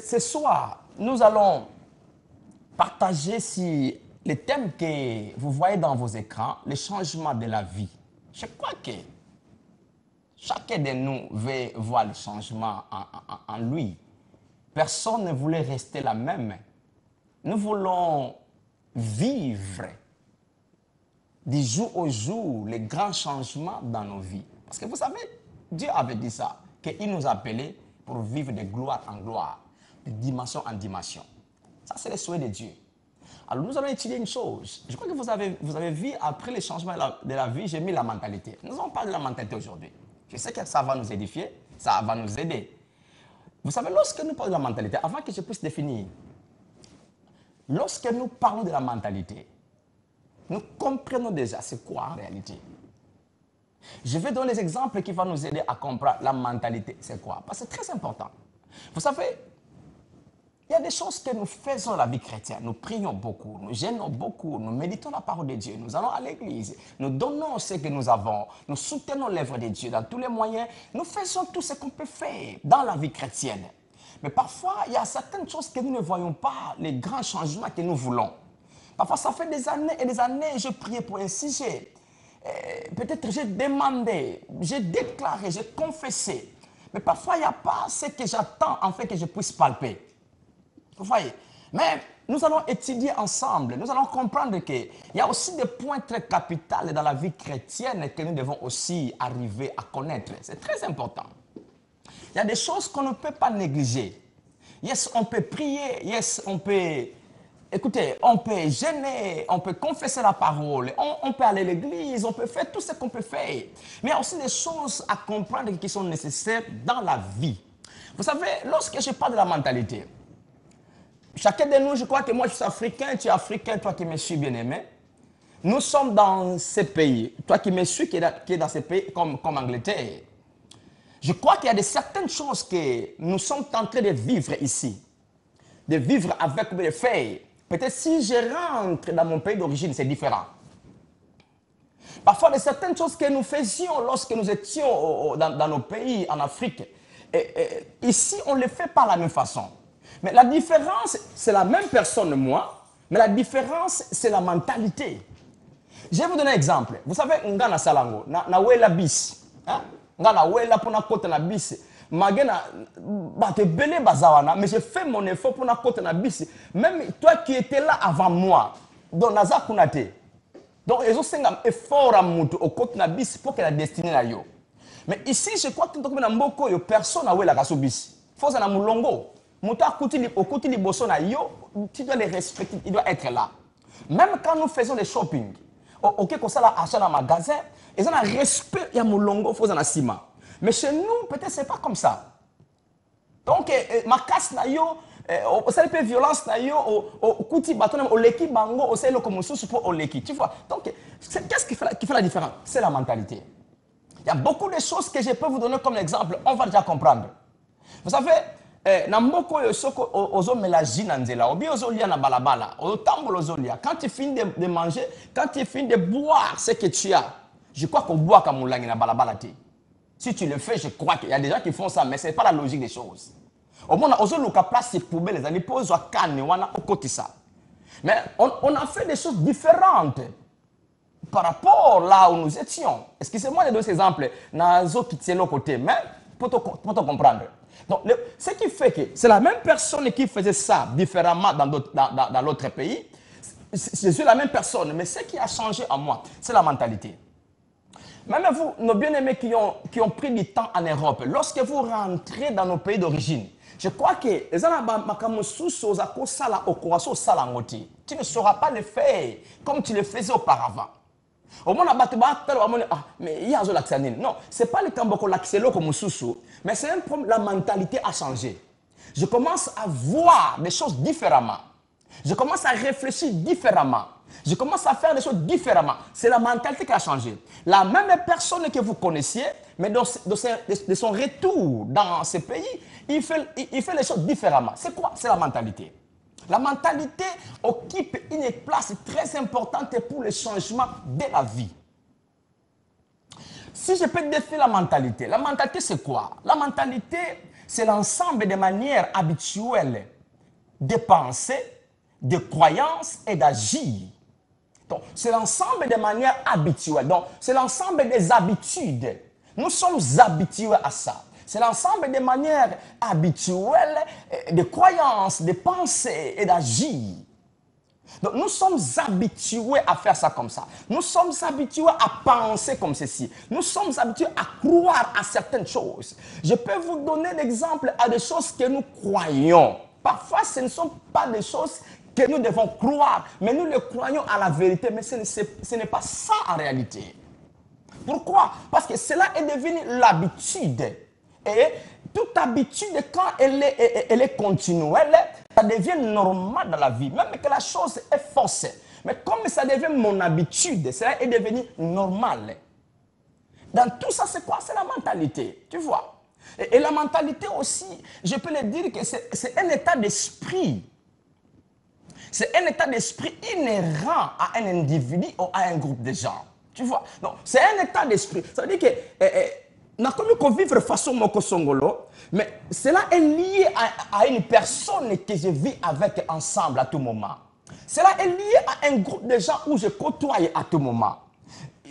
ce soir, nous allons partager si les thèmes que vous voyez dans vos écrans, les changements de la vie. Je crois que chacun de nous veut voir le changement en lui. Personne ne voulait rester la même. Nous voulons vivre du jour au jour les grands changements dans nos vies. Parce que vous savez, Dieu avait dit ça, qu'il nous appelait pour vivre de gloire en gloire, de dimension en dimension. Ça, c'est le souhait de Dieu. Alors, nous allons étudier une chose. Je crois que vous avez vu, après les changements de la vie, j'ai mis la mentalité. Nous allons parler de la mentalité aujourd'hui. Je sais que ça va nous édifier, ça va nous aider. Vous savez, lorsque nous parlons de la mentalité, avant que je puisse définir, lorsque nous parlons de la mentalité, nous comprenons déjà c'est quoi en réalité. Je vais donner des exemples qui vont nous aider à comprendre la mentalité, c'est quoi. Parce que c'est très important. Vous savez, il y a des choses que nous faisons dans la vie chrétienne. Nous prions beaucoup, nous gênons beaucoup, nous méditons la parole de Dieu, nous allons à l'église, nous donnons ce que nous avons, nous soutenons l'œuvre de Dieu dans tous les moyens. Nous faisons tout ce qu'on peut faire dans la vie chrétienne. Mais parfois, il y a certaines choses que nous ne voyons pas, les grands changements que nous voulons. Parfois, ça fait des années et des années, je priais pour un sujet. Peut-être j'ai demandé, j'ai déclaré, j'ai confessé. Mais parfois, il n'y a pas ce que j'attends en fait que je puisse palper. Vous voyez? Mais nous allons étudier ensemble, nous allons comprendre qu'il y a aussi des points très capitaux dans la vie chrétienne que nous devons aussi arriver à connaître. C'est très important. Il y a des choses qu'on ne peut pas négliger. Yes, on peut prier, yes, on peut... Écoutez, on peut gêner, on peut confesser la parole, on peut aller à l'église, on peut faire tout ce qu'on peut faire. Mais il y a aussi des choses à comprendre qui sont nécessaires dans la vie. Vous savez, lorsque je parle de la mentalité, chacun de nous, je crois que moi je suis africain, tu es africain, toi qui me suis bien aimé. Nous sommes dans ce pays, toi qui me suis, qui est dans ce pays comme Angleterre. Je crois qu'il y a certaines choses que nous sommes en train de vivre ici. De vivre avec des faits. Peut-être si je rentre dans mon pays d'origine, c'est différent. Parfois, il y a certaines choses que nous faisions lorsque nous étions dans nos pays en Afrique. Ici, on ne les fait pas de la même façon. Mais la différence, c'est la même personne, moi, mais la différence, c'est la mentalité. Je vais vous donner un exemple. Vous savez, on a salango, na wela bis. On a wela pour na côte na bis. Magena, te belé bazawana, mais j'ai fait mon effort pour na côte na bis. Même toi qui étais là avant moi, donc naza kunate. Donc ils ont fait un effort à monter au côte na bis pour que la destinée na yo. Mais ici, je crois que na mboko yo personne na wela kaso bis. Faut na mulongo. Mouta au côté du bosso na yo, tu dois les respecter, il doit être là. Même quand nous faisons les shopping, ok, comme ça là achat dans le magasin, ils ont un respect, il y a mulongo, faut na sima. Mais chez nous, peut-être c'est pas comme ça. Donc, ma casse na yo, au sein de violence na yo, au kuti bâton, au leki bango, au sein de comme sous pour au leki, tu vois. Donc, qu'est-ce qui fait la différence? C'est la mentalité. Il y a beaucoup de choses que je peux vous donner comme exemple. On va déjà comprendre. Vous savez, na mboko yo soko ozo melaji na nzela, obi ozo lia na balabala, ozo tambo ozo lia. Quand tu finis de manger, quand tu finis de boire ce que tu as, je crois qu'on boit comme moulangi na balabala te. Si tu le fais, je crois qu'il y a des gens qui font ça, mais ce n'est pas la logique des choses. Au moins, on a place ces poubelles, les amis, pose à canne, on a côté ça. Mais on a fait des choses différentes par rapport là où nous étions. Excusez-moi de donner ces exemples, nazo qui tient le côté, mais pour te comprendre. Donc, ce qui fait que c'est la même personne qui faisait ça différemment dans l'autre pays. Je suis la même personne, mais ce qui a changé en moi, c'est la mentalité. Même vous, nos bien-aimés qui ont pris du temps en Europe, lorsque vous rentrez dans nos pays d'origine, je crois que tu ne sauras pas le faire comme tu le faisais auparavant. Au moins, mais il y a non, ce n'est pas le Kamboko Laxelo comme Soussou, mais c'est un problème, la mentalité a changé. Je commence à voir des choses différemment. Je commence à réfléchir différemment. Je commence à faire des choses différemment. C'est la mentalité qui a changé. La même personne que vous connaissiez, mais de son retour dans ce pays, il fait les choses différemment. C'est quoi? C'est la mentalité. La mentalité occupe une place très importante pour le changement de la vie. Si je peux définir la mentalité c'est quoi? La mentalité, c'est l'ensemble des manières habituelles de penser, de croyances et d'agir. Donc, c'est l'ensemble des manières habituelles. Donc, c'est l'ensemble des habitudes. Nous sommes habitués à ça. C'est l'ensemble des manières habituelles de croyances, de penser et d'agir. Donc, nous sommes habitués à faire ça comme ça. Nous sommes habitués à penser comme ceci. Nous sommes habitués à croire à certaines choses. Je peux vous donner l'exemple à des choses que nous croyons. Parfois, ce ne sont pas des choses que nous devons croire, mais nous le croyons à la vérité, mais ce n'est pas ça en réalité. Pourquoi? Parce que cela est devenu l'habitude. Et toute habitude, quand elle est continuelle, ça devient normal dans la vie, même que la chose est forcée. Mais comme ça devient mon habitude, cela est devenu normal. Dans tout ça, c'est quoi? C'est la mentalité, tu vois. Et la mentalité aussi, je peux le dire que c'est un état d'esprit. C'est un état d'esprit inhérent à un individu ou à un groupe de gens. Tu vois? Donc, c'est un état d'esprit. Ça veut dire que nous avons vivre de façon mokosongolo, mais cela est lié à une personne que je vis avec ensemble à tout moment. Cela est lié à un groupe de gens où je côtoie à tout moment.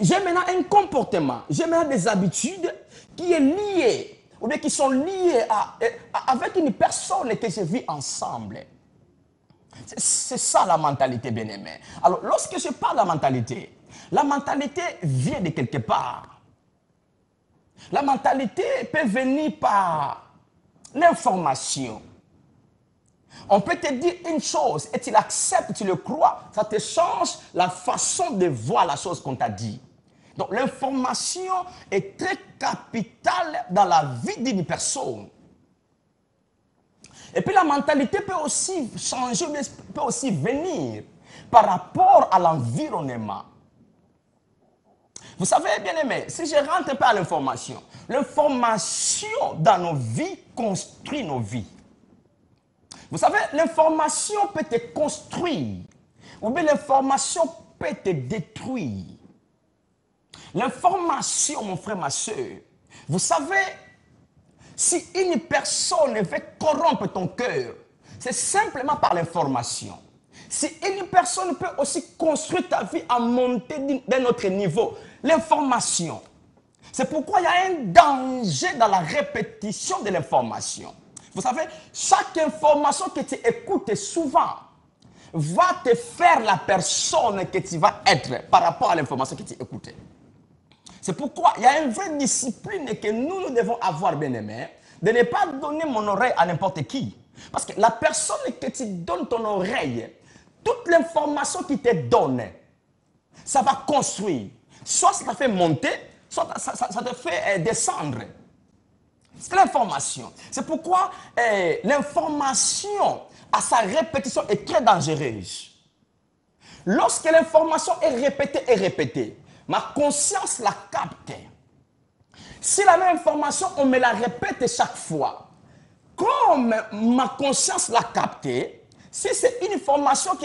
J'ai maintenant un comportement, j'ai maintenant des habitudes qui est lié, ou bien qui sont liées avec une personne que je vis ensemble. C'est ça la mentalité, bien-aimé. Alors, lorsque je parle de la mentalité vient de quelque part. La mentalité peut venir par l'information. On peut te dire une chose et tu l'acceptes, tu le crois, ça te change la façon de voir la chose qu'on t'a dit. Donc, l'information est très capitale dans la vie d'une personne. Et puis la mentalité peut aussi changer, peut aussi venir par rapport à l'environnement. Vous savez, bien aimé, si je rentre un peu à l'information dans nos vies construit nos vies. Vous savez, l'information peut te construire, ou bien l'information peut te détruire. L'information, mon frère, ma soeur, vous savez, si une personne veut corrompre ton cœur, c'est simplement par l'information. Si une personne peut aussi construire ta vie à monter d'un autre niveau, l'information. C'est pourquoi il y a un danger dans la répétition de l'information. Vous savez, chaque information que tu écoutes souvent va te faire la personne que tu vas être par rapport à l'information que tu écoutes. C'est pourquoi il y a une vraie discipline que nous devons avoir, bien aimé, de ne pas donner mon oreille à n'importe qui. Parce que la personne que tu donnes ton oreille, toute l'information qu'il te donne, ça va construire. Soit ça te fait monter, soit ça te fait descendre. C'est l'information. C'est pourquoi l'information à sa répétition est très dangereuse. Lorsque l'information est répétée, ma conscience la capte. Si la même information, on me la répète chaque fois, comme ma conscience l'a captée, si c'est une information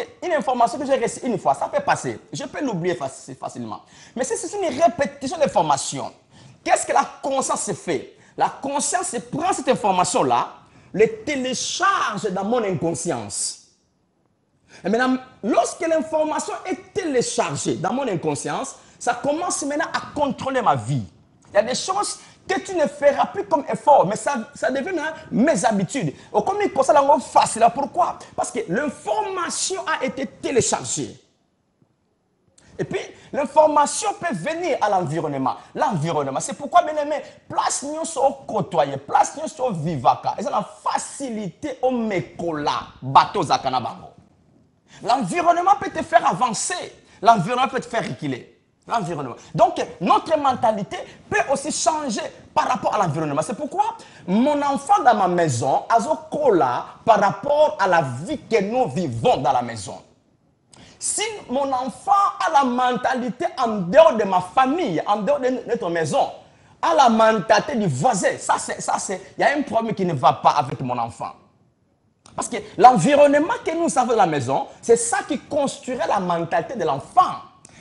que j'ai reçue une fois, ça peut passer. Je peux l'oublier facilement. Mais si c'est une répétition d'information, qu'est-ce que la conscience fait? La conscience prend cette information-là, le télécharge dans mon inconscience. Et maintenant, lorsque l'information est téléchargée dans mon inconscience, ça commence maintenant à contrôler ma vie. Il y a des choses que tu ne feras plus comme effort, mais ça devient mes habitudes. Comme il ça facile. Pourquoi? Parce que l'information a été téléchargée. Et puis, l'information peut venir à l'environnement. L'environnement, c'est pourquoi, bien aimé, place nous sur côtoyer, place nous sur vivaka. Et c'est la facilité au mekola, bateau zakanabango. L'environnement peut te faire avancer. L'environnement peut te faire reculer. L'environnement. Donc, notre mentalité peut aussi changer par rapport à l'environnement. C'est pourquoi mon enfant dans ma maison a cola par rapport à la vie que nous vivons dans la maison. Si mon enfant a la mentalité en dehors de ma famille, en dehors de notre maison, a la mentalité du voisin, il y a un problème qui ne va pas avec mon enfant. Parce que l'environnement que nous avons dans la maison, c'est ça qui construirait la mentalité de l'enfant.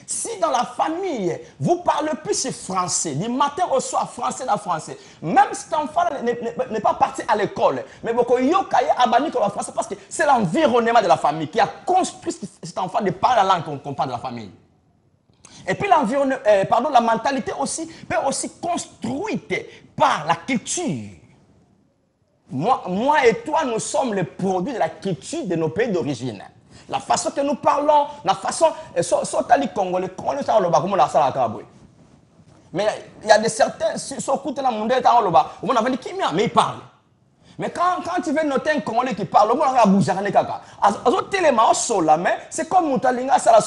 Si dans la famille, vous parlez plus français, du matin au soir, français dans français, même si cet enfant n'est pas parti à l'école, mais beaucoup yokaye abani comme français parce que c'est l'environnement de la famille qui a construit cet enfant de parler la langue qu'on parle de la famille. Et puis l'environnement, la mentalité aussi peut aussi construite par la culture. Moi et toi, nous sommes les produits de la culture de nos pays d'origine. La façon que nous parlons, la façon... les Congolais, mais il y a des certains... Mais ils parlent. Mais quand tu veux noter un Congolais qui parle, c'est comme Moutalinga, ça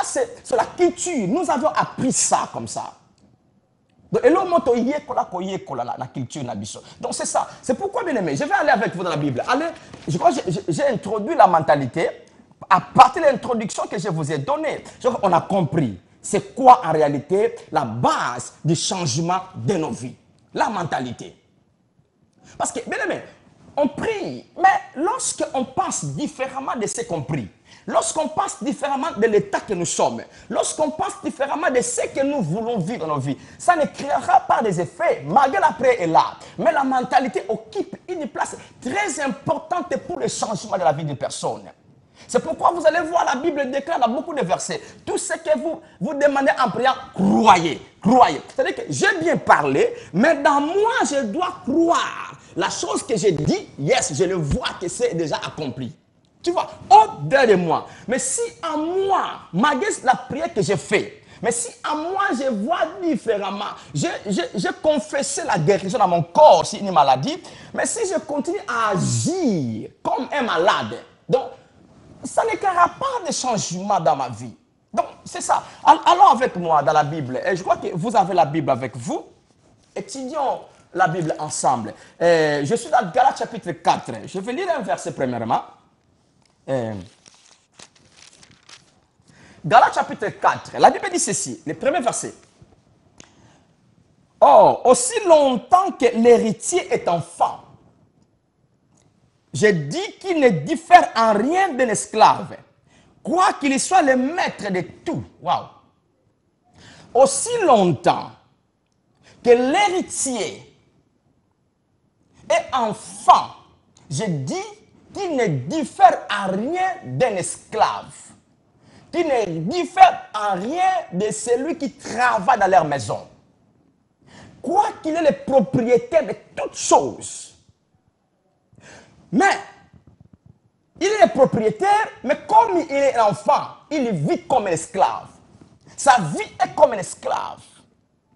c'est la culture. Nous avons appris ça comme ça. Donc c'est ça. C'est pourquoi, bien aimé, je vais aller avec vous dans la Bible. Allez, je crois que j'ai introduit la mentalité. À partir de l'introduction que je vous ai donnée, on a compris c'est quoi en réalité la base du changement de nos vies. La mentalité. Parce que, bien aimé, on prie, mais lorsqu'on pense différemment de ce qu'on prie, lorsqu'on pense différemment de l'état que nous sommes, lorsqu'on pense différemment de ce que nous voulons vivre dans nos vies, ça ne créera pas des effets. Malgré la prière est là. Mais la mentalité occupe une place très importante pour le changement de la vie d'une personne. C'est pourquoi vous allez voir la Bible déclare dans beaucoup de versets. Tout ce que vous demandez en priant, croyez. Croyez. C'est-à-dire que j'ai bien parlé, mais dans moi, je dois croire. La chose que j'ai dit, yes, je le vois que c'est déjà accompli. Tu vois, au-delà de moi. Mais si en moi, malgré la prière que j'ai faite, mais si en moi je vois différemment, j'ai confessé la guérison dans mon corps, c'est une maladie, mais si je continue à agir comme un malade, donc ça ne créera pas de changement dans ma vie. Donc c'est ça. Allons avec moi dans la Bible. Et je crois que vous avez la Bible avec vous. Étudions la Bible ensemble. Je suis dans Galates chapitre 4. Je vais lire un verset premièrement. Galates chapitre 4, la Bible dit ceci, le premier verset. Or, aussi longtemps que l'héritier est enfant, je dis qu'il ne diffère en rien d'un esclave, quoiqu'il soit le maître de tout. Wow. Aussi longtemps que l'héritier est enfant, je dis qu'il ne diffère en rien d'un esclave, qui ne diffère en rien de celui qui travaille dans leur maison. Quoi qu'il est le propriétaire de toutes choses. Mais, il est le propriétaire, mais comme il est enfant, il vit comme un esclave. Sa vie est comme un esclave.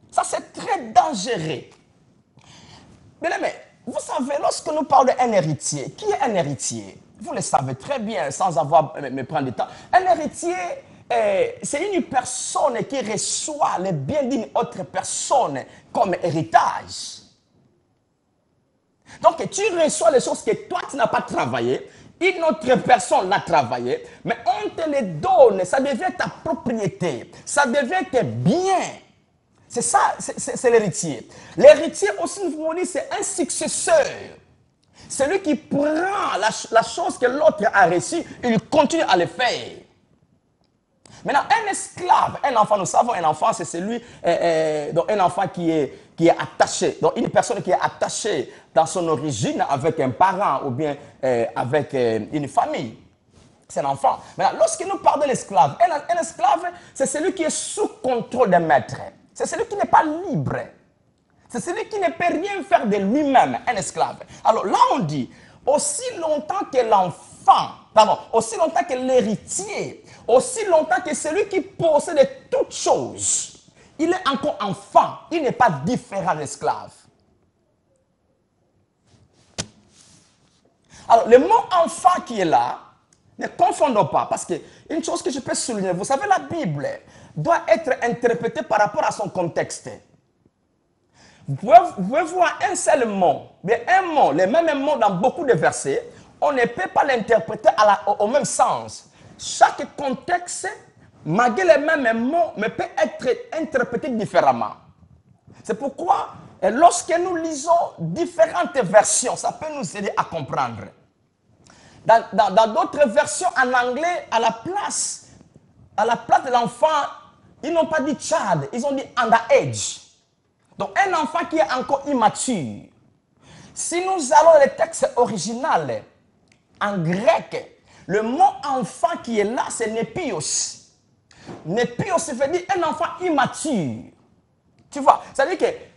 Ça, c'est très dangereux. Mais, vous savez, lorsque nous parlons d'un héritier, qui est un héritier? Vous le savez très bien, sans avoir me prendre du temps. Un héritier, c'est une personne qui reçoit les biens d'une autre personne comme héritage. Donc, tu reçois les choses que toi, tu n'as pas travaillé, une autre personne l'a travaillé, mais on te les donne, ça devient ta propriété, ça devient tes biens. C'est ça, c'est l'héritier. L'héritier aussi, nous dit, c'est un successeur. Celui qui prend la chose que l'autre a reçue, il continue à le faire. Maintenant, un esclave, un enfant, nous savons, un enfant, c'est celui, donc un enfant qui est attaché. Donc, une personne qui est attachée dans son origine avec un parent ou bien avec une famille. C'est un enfant. Maintenant, lorsque nous parlons de l'esclave, un esclave, c'est celui qui est sous contrôle d'un maître. C'est celui qui n'est pas libre. C'est celui qui ne peut rien faire de lui-même, un esclave. Alors là, on dit, aussi longtemps que l'enfant, pardon, aussi longtemps que l'héritier, aussi longtemps que celui qui possède toutes choses, il est encore enfant, il n'est pas différent de l'esclave. Alors, le mot enfant qui est là, ne confondons pas, parce que une chose que je peux souligner, vous savez, la Bible doit être interprétée par rapport à son contexte. Vous pouvez voir un seul mot, mais un mot, le même mot dans beaucoup de versets, on ne peut pas l'interpréter au même sens. Chaque contexte, malgré les mêmes mots, mais peut être interprété différemment. C'est pourquoi, lorsque nous lisons différentes versions, ça peut nous aider à comprendre. Dans d'autres versions en anglais, à la place à la place de l'enfant, ils n'ont pas dit child, ils ont dit underage. Donc un enfant qui est encore immature. Si nous allons le texte original, en grec, le mot enfant qui est là, c'est népios. Népios, ça veut dire un enfant immature. Tu vois, ça veut dire que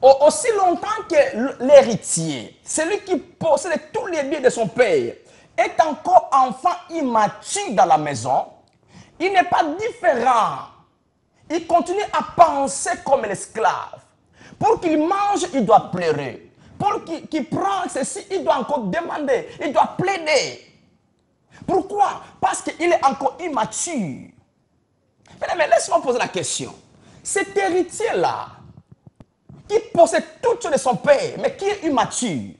aussi longtemps que l'héritier, celui qui possède tous les biens de son père, est encore enfant immature dans la maison, il n'est pas différent. Il continue à penser comme l'esclave. Pour qu'il mange, il doit pleurer. Pour qu'il prenne ceci, il doit encore demander. Il doit plaider. Pourquoi? Parce qu'il est encore immature. Mais laisse-moi poser la question. Cet héritier-là, qui possède tout de son père, mais qui est immature,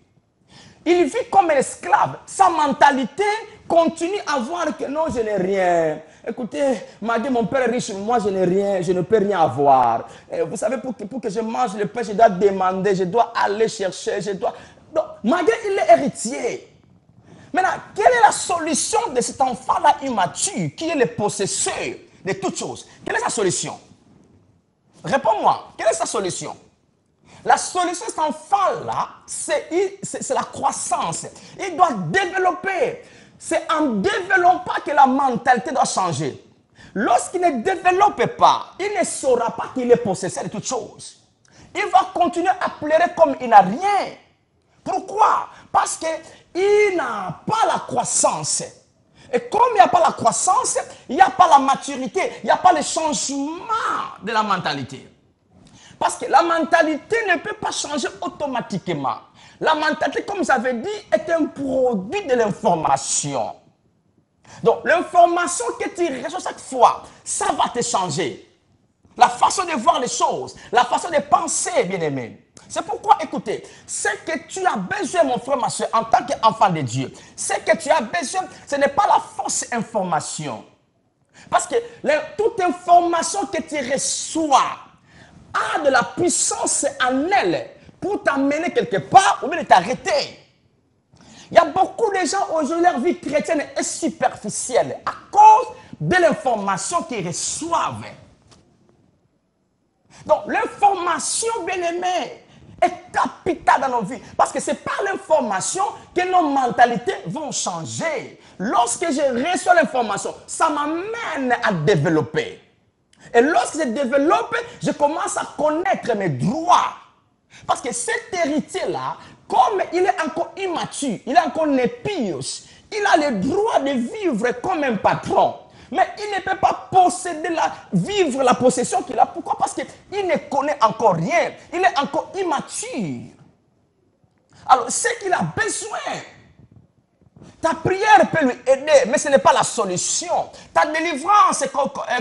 il vit comme un esclave. Sa mentalité continue à voir que non, je n'ai rien. Écoutez, malgré mon père est riche, moi je n'ai rien, je ne peux rien avoir. Et vous savez, pour que je mange le pain, je dois demander, je dois aller chercher, je dois... Donc, malgré il est héritier. Maintenant, quelle est la solution de cet enfant-là immature, qui est le possesseur de toutes choses? Quelle est sa solution? Réponds-moi, quelle est sa solution? La solution de cet enfant-là, c'est la croissance. Il doit développer. C'est en développant que la mentalité doit changer. Lorsqu'il ne développe pas, il ne saura pas qu'il est possesseur de toutes choses. Il va continuer à pleurer comme il n'a rien. Pourquoi? Parce qu'il n'a pas la croissance. Et comme il n'y a pas la croissance, il n'y a pas la maturité, il n'y a pas le changement de la mentalité. Parce que la mentalité ne peut pas changer automatiquement. La mentalité, comme j'avais dit, est un produit de l'information. Donc, l'information que tu reçois chaque fois, ça va te changer. La façon de voir les choses, la façon de penser, bien-aimé. C'est pourquoi, écoutez, ce que tu as besoin, mon frère, ma soeur, en tant qu'enfant de Dieu, ce que tu as besoin, ce n'est pas la fausse information. Parce que toute information que tu reçois a de la puissance en elle pour t'amener quelque part ou bien t'arrêter. Il y a beaucoup de gens aujourd'hui, leur vie chrétienne est superficielle à cause de l'information qu'ils reçoivent. Donc l'information, bien-aimée, est capitale dans nos vies. Parce que c'est par l'information que nos mentalités vont changer. Lorsque je reçois l'information, ça m'amène à développer. Et lorsque je développe, je commence à connaître mes droits. Parce que cet héritier-là, comme il est encore immature, il est encore népios, il a le droit de vivre comme un patron. Mais il ne peut pas vivre la possession qu'il a. Pourquoi? Parce qu'il ne connaît encore rien. Il est encore immature. Alors, ce qu'il a besoin, ta prière peut lui aider, mais ce n'est pas la solution. Ta délivrance,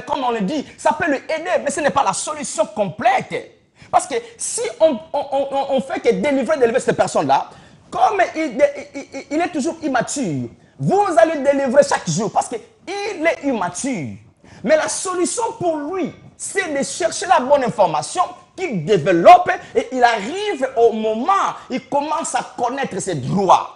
comme on le dit, ça peut lui aider, mais ce n'est pas la solution complète. Parce que si on fait que délivrer cette personne-là, comme il est toujours immature, vous allez délivrer chaque jour parce qu'il est immature. Mais la solution pour lui, c'est de chercher la bonne information qu'il développe et il arrive au moment, il commence à connaître ses droits.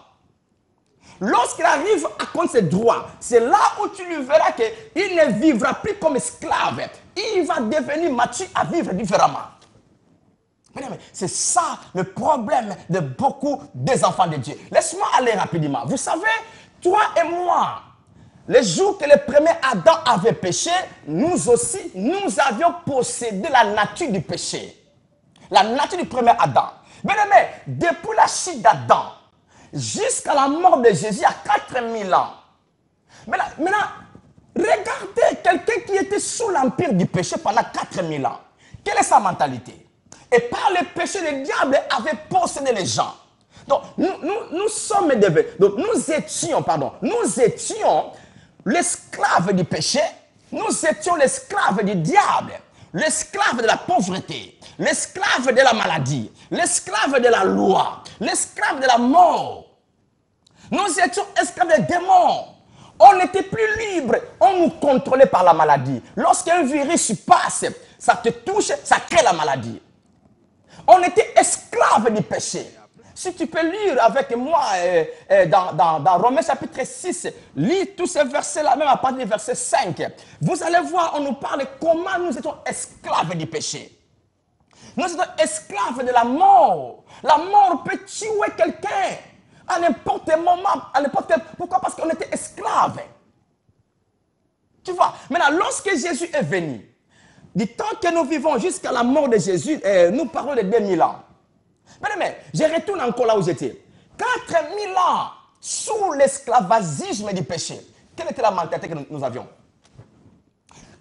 Lorsqu'il arrive à connaître ses droits, c'est là où tu lui verras qu'il ne vivra plus comme esclave. Il va devenir mature à vivre différemment. C'est ça le problème de beaucoup des enfants de Dieu. Laisse-moi aller rapidement. Vous savez, toi et moi, les jours que le premier Adam avait péché, nous aussi, nous avions possédé la nature du péché. La nature du premier Adam. Bien-aimé, depuis la chute d'Adam, jusqu'à la mort de Jésus, il y a 4000 ans. Maintenant, regardez quelqu'un qui était sous l'empire du péché pendant 4000 ans. Quelle est sa mentalité? Et par le péché, le diable avait possédé les gens. Donc, nous sommes devenus, donc nous étions l'esclave du péché, nous étions l'esclave du diable, l'esclave de la pauvreté, l'esclave de la maladie, l'esclave de la loi, l'esclave de la mort. Nous étions esclaves des démons. On n'était plus libre, on nous contrôlait par la maladie. Lorsqu'un virus passe, ça te touche, ça crée la maladie. On était esclaves du péché. Si tu peux lire avec moi dans Romains chapitre 6, lis tous ces versets-là, même à partir du verset 5. Vous allez voir, on nous parle de comment nous étions esclaves du péché. Nous sommes esclaves de la mort. La mort peut tuer quelqu'un à n'importe quel moment, à n'importe quel... Pourquoi? Parce qu'on était esclaves. Tu vois, maintenant, lorsque Jésus est venu, du temps que nous vivons jusqu'à la mort de Jésus, nous parlons de 2000 ans. Mais je retourne encore là où j'étais. 4000 ans sous l'esclavagisme du péché. Quelle était la mentalité que nous avions?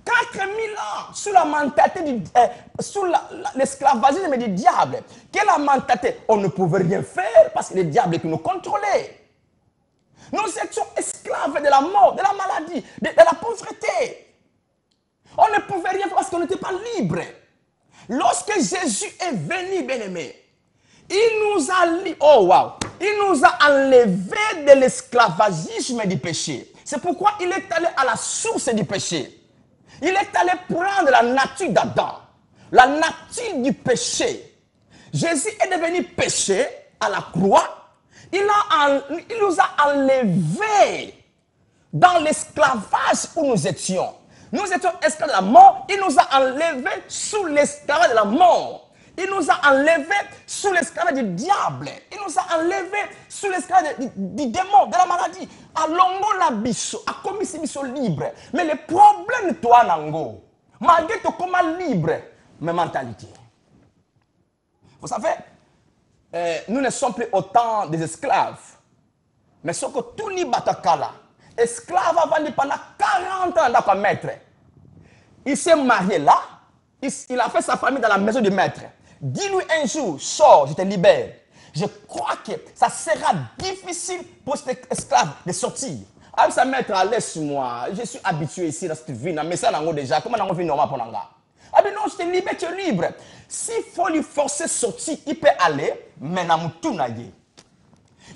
4000 ans sous la mentalité, sous l'esclavagisme du diable. Quelle est la mentalité? On ne pouvait rien faire parce que le diable qui nous contrôlait. Nous étions esclaves de la mort, de la maladie, de la pauvreté. On ne pouvait rien faire parce qu'on n'était pas libre. Lorsque Jésus est venu, bien-aimé, il nous a enlevés de l'esclavagisme du péché. C'est pourquoi il est allé à la source du péché. Il est allé prendre la nature d'Adam, la nature du péché. Jésus est devenu péché à la croix. Il nous a enlevés dans l'esclavage où nous étions. Nous étions esclaves de la mort. Il nous a enlevés sous l'esclavage de la mort. Il nous a enlevés sous l'esclavage du diable. Il nous a enlevés sous l'esclavage du démon, de la maladie. À longo la biso, à commis biso libre. Mais le problème, toi, Nango, malgré tout comme libre, mais mentalité. Vous savez, nous ne sommes plus autant des esclaves. Mais ce que tout ni batakala, esclave avant pendant 40 ans dans comme maître. Il s'est marié là, il a fait sa famille dans la maison du maître. Dis-lui un jour, sors, je te libère. Je crois que ça sera difficile pour cet esclave de sortir. Ah, ça maître, laisse-moi. Je suis habitué ici dans cette vie. Mais ça, déjà, comment on vit normal pour l'anga? Ah, mais non, je te libère, tu es libre. S'il faut lui forcer sortir, il peut aller, mais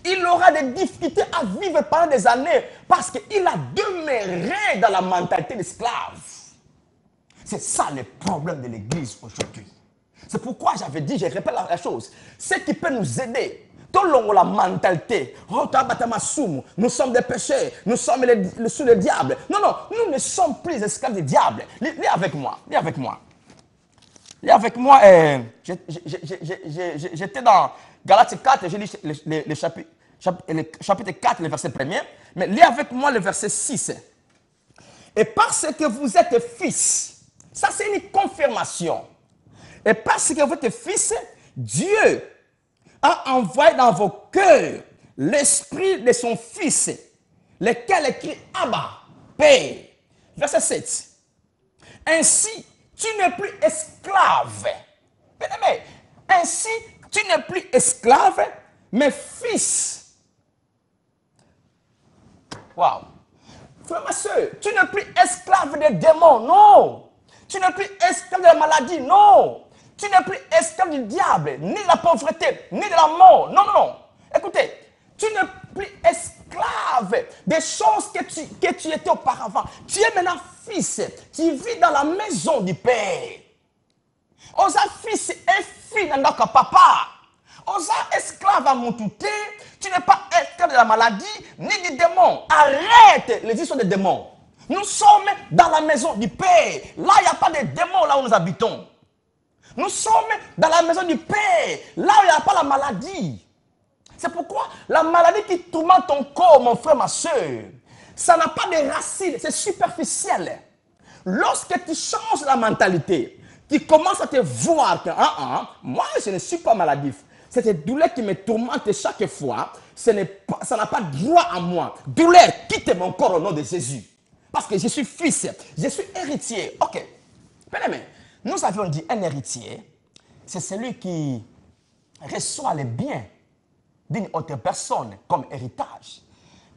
il aura des difficultés à vivre pendant des années parce qu'il a demeuré dans la mentalité d'esclave. C'est ça le problème de l'église aujourd'hui. C'est pourquoi j'avais dit, je répète la chose, ce qui peut nous aider, tout le long la mentalité, nous sommes des pécheurs, nous sommes sous le diable. Non, non, nous ne sommes plus esclaves du diable. Lis avec moi, lis avec moi. Lis avec moi, j'étais dans Galates 4, j'ai lu le chapitre 4, le verset 1er, mais lis avec moi le verset 6. Et parce que vous êtes fils, ça c'est une confirmation. Et parce que vous êtes fils, Dieu a envoyé dans vos cœurs l'esprit de son fils, lequel écrit Abba, Père. Verset 7. Ainsi, tu n'es plus esclave. Bien-aimé, ainsi, tu n'es plus esclave, mais fils. Waouh. Frère, ma soeur, tu n'es plus esclave des démons, non. Tu n'es plus esclave de la maladie, non. Tu n'es plus esclave du diable, ni de la pauvreté, ni de la mort. Non, non, non. Écoutez, tu n'es plus esclave des choses que tu étais auparavant. Tu es maintenant fils. Tu vis dans la maison du Père. Osa fils et fille dans notre papa. Osa esclave à mon touté. Tu n'es pas esclave de la maladie, ni du démon. Arrête les histoires des démons. Nous sommes dans la maison du Père. Là, il n'y a pas de démons là où nous habitons. Nous sommes dans la maison du Père. Là où il n'y a pas la maladie. C'est pourquoi la maladie qui tourmente ton corps, mon frère, ma soeur, ça n'a pas de racines, c'est superficiel. Lorsque tu changes la mentalité, tu commences à te voir que moi, je ne suis pas maladif. Cette douleur qui me tourmente chaque fois, ça n'a pas droit à moi. Douleur, quitte mon corps au nom de Jésus. Parce que je suis fils, je suis héritier. Ok. Bien-aimé, nous avions dit un héritier, c'est celui qui reçoit les biens d'une autre personne comme héritage.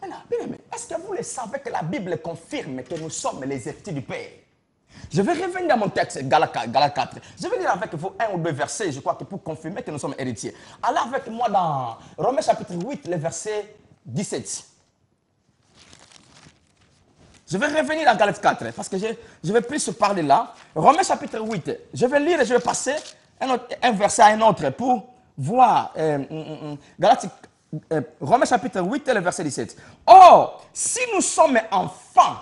Maintenant, bien-aimé, est-ce que vous le savez que la Bible confirme que nous sommes les héritiers du Père? Je vais revenir dans mon texte, Galates 4. Je vais lire avec vous un ou deux versets, je crois que pour confirmer que nous sommes héritiers. Allez avec moi dans Romains chapitre 8, le verset 17. Je vais revenir à Galates 4, parce que je vais plus parler là. Romains chapitre 8, je vais lire et je vais passer un verset à un autre pour voir Romains chapitre 8 et le verset 17. Or, si nous sommes enfants,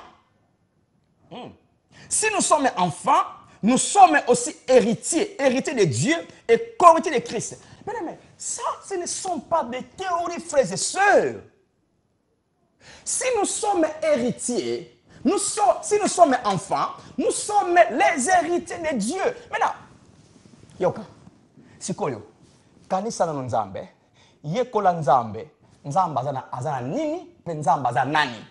nous sommes aussi héritiers de Dieu et co-héritiers de Christ. Mais ça, ce ne sont pas des théories, frères et sœurs. Si nous sommes héritiers, si nous sommes enfants, nous sommes les héritiers de Dieu. Maintenant, yoka, sikoyo, kanisa na nzambe, yekola nzambe, nzamba azana nini, pe nzamba azana nani.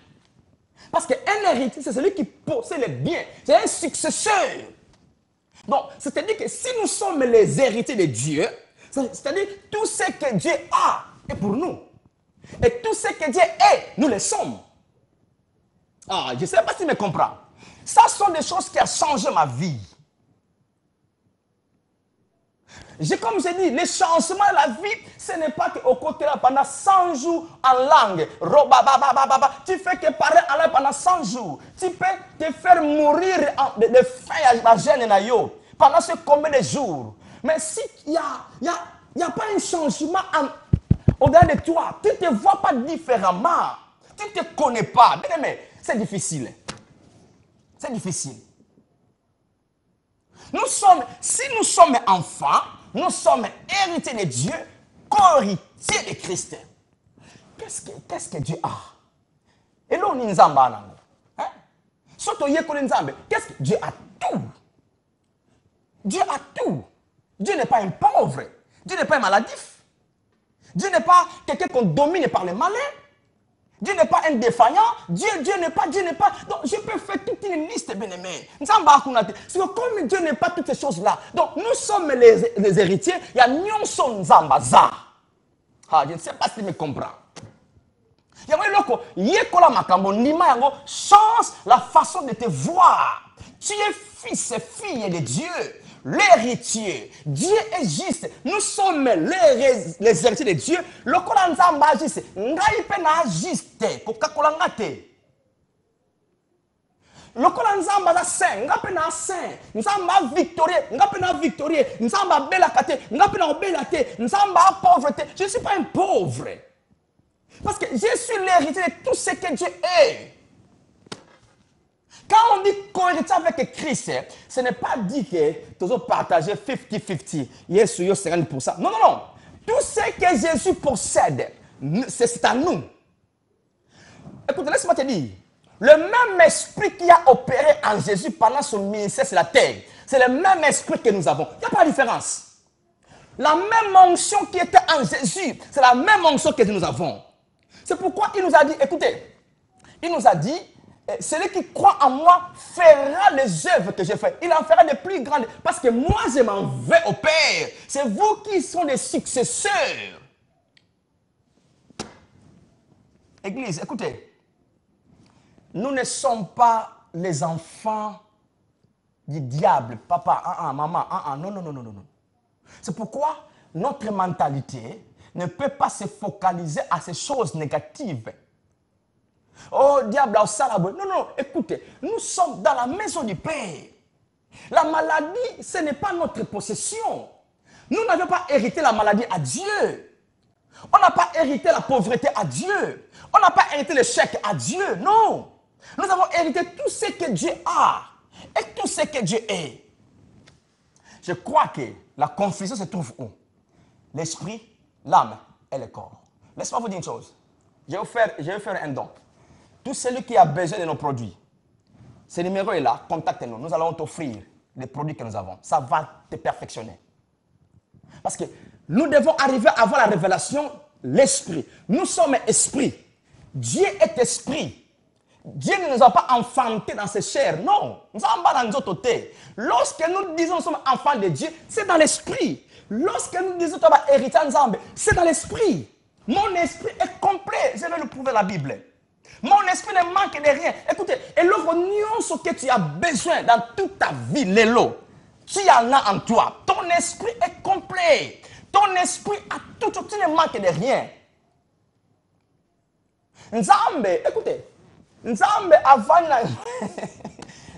Parce qu'un héritier, c'est celui qui possède les biens, c'est un successeur. Donc, c'est-à-dire que si nous sommes les héritiers de Dieu, c'est-à-dire tout ce que Dieu a est pour nous. Et tout ce que Dieu est, nous le sommes. Ah, je ne sais pas si tu me comprends. Ça sont des choses qui ont changé ma vie. Comme j'ai dit, le changement de la vie, ce n'est pas qu'au côté là, pendant 100 jours en langue, tu fais que parler en langue pendant 100 jours. Tu peux te faire mourir de faim à gêne pendant ce combien de jours. Mais si il n'y a pas un changement au-delà de toi, tu ne te vois pas différemment, tu ne te connais pas. Mais c'est difficile. C'est difficile. Si nous sommes enfants, nous sommes héritiers de Dieu, co-héritiers de Christ. Qu'est-ce que Dieu a? Et là, on est nzamba. Surtout, qu'est-ce que Dieu a tout? Dieu a tout. Dieu n'est pas un pauvre. Dieu n'est pas un maladif. Dieu n'est pas quelqu'un qu'on domine par les malins. Dieu n'est pas un défaillant. Dieu n'est pas. Donc, je peux faire toute une liste, bien-aimés. C'est que comme Dieu n'est pas toutes ces choses-là, donc nous sommes les héritiers. Il y a Nyonson Nzambaza. Ah, je ne sais pas si tu me comprends. Change la façon de te voir. Tu es fils et fille de Dieu. L'héritier. Dieu est juste. Nous sommes les héritiers de Dieu. Le Coran Nzamba juste. Ngai pena juste. Kokakola ngate. Le Coran Nzamba saint. Nga pena saint. Nzamba victorieux. Nga pena victorieux. Nzamba bela kate. Nga pena bela te. Nzamba pauvreté. Je ne suis pas un pauvre. Parce que je suis l'héritier de tout ce que Dieu est. Quand on dit cohériter avec Christ, ce n'est pas dit que tu dois partager 50-50. Yes, 50%. Non. Tout ce que Jésus possède, c'est à nous. Écoute, laisse-moi te dire. Le même esprit qui a opéré en Jésus pendant son ministère sur la terre, c'est le même esprit que nous avons. Il n'y a pas de différence. La même onction qui était en Jésus, c'est la même onction que nous avons. C'est pourquoi il nous a dit, écoutez, il nous a dit, celui qui croit en moi fera les œuvres que j'ai faites. Il en fera de plus grandes. Parce que moi, je m'en vais au Père. C'est vous qui sont les successeurs. Église, écoutez. Nous ne sommes pas les enfants du diable. Papa, maman, non. C'est pourquoi notre mentalité ne peut pas se focaliser à ces choses négatives. Oh, diable, non, écoutez, nous sommes dans la maison du Père. La maladie, ce n'est pas notre possession. Nous n'avons pas hérité la maladie à Dieu. On n'a pas hérité la pauvreté à Dieu. On n'a pas hérité l'échec à Dieu, non. Nous avons hérité tout ce que Dieu a et tout ce que Dieu est. Je crois que la confusion se trouve où? L'esprit, l'âme et le corps. Laisse-moi vous dire une chose. Je vais faire un don. Tout celui qui a besoin de nos produits, ce numéro est là, contacte-nous. Nous allons t'offrir les produits que nous avons. Ça va te perfectionner. Parce que nous devons arriver à avoir la révélation, l'esprit. Nous sommes esprit. Dieu est esprit. Dieu ne nous a pas enfantés dans ses chairs. Non. Nous sommes pas dans nos côtés. Lorsque nous disons que nous sommes enfants de Dieu, c'est dans l'esprit. Lorsque nous disons que nous sommes héritiers ensemble, c'est dans l'esprit. Mon esprit est complet. Je vais le prouver la Bible. Mon esprit ne manque de rien. Écoutez, et l'union, ce que tu as besoin dans toute ta vie, l'élo, tu en as en toi. Ton esprit est complet. Ton esprit a tout, tu ne manques de rien. Nzambe, écoutez, Nzambe avant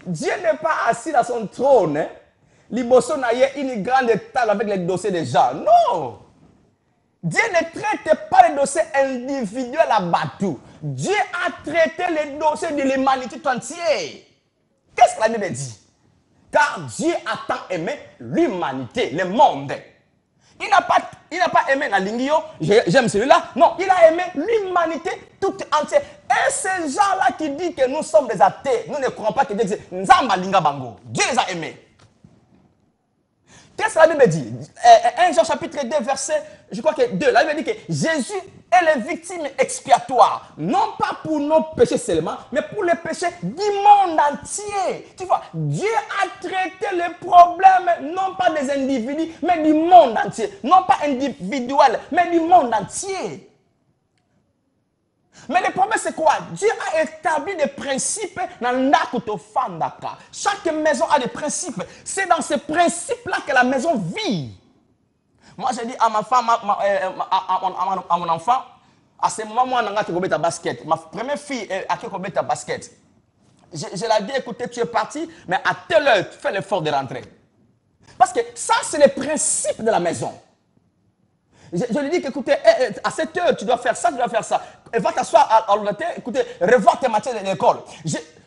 Dieu n'est pas assis dans son trône. Liboso na ye une grande table avec les dossiers des gens. Non. Dieu ne traite pas les dossiers individuels à Batou. Dieu a traité les dossiers de l'humanité tout entière. Qu'est-ce que la Bible dit? Car Dieu a tant aimé l'humanité, le monde. Il n'a pas aimé la Lingio, j'aime celui-là. Non, il a aimé l'humanité toute entière. Et ces gens-là qui disent que nous sommes des athées, nous ne croyons pas que Dieu existe. Nzamba Linga Bango. Dieu les a aimés. Qu'est-ce que la Bible dit? 1 Jean chapitre 2, verset, je crois que 2. La Bible dit que Jésus est la victime expiatoire. Non pas pour nos péchés seulement, mais pour les péchés du monde entier. Tu vois, Dieu a traité les problèmes, non pas des individus, mais du monde entier. Non pas individuel, mais du monde entier. Mais le problème, c'est quoi? Dieu a établi des principes dans l'Akuto Fandaka. Chaque maison a des principes. C'est dans ces principes-là que la maison vit. Moi, j'ai dit à ma femme, à mon enfant, à ce moment, moi, je suis à basket. Ma première fille a fait basket. Je l'ai dit, écoutez, tu es parti, mais à telle heure, tu fais l'effort de rentrer. Parce que ça, c'est les principes de la maison. Je lui dis qu'écoutez, à 7 heures, tu dois faire ça, tu dois faire ça. Et va t'asseoir à l'ordinateur, écoutez, revoir tes matières de l'école.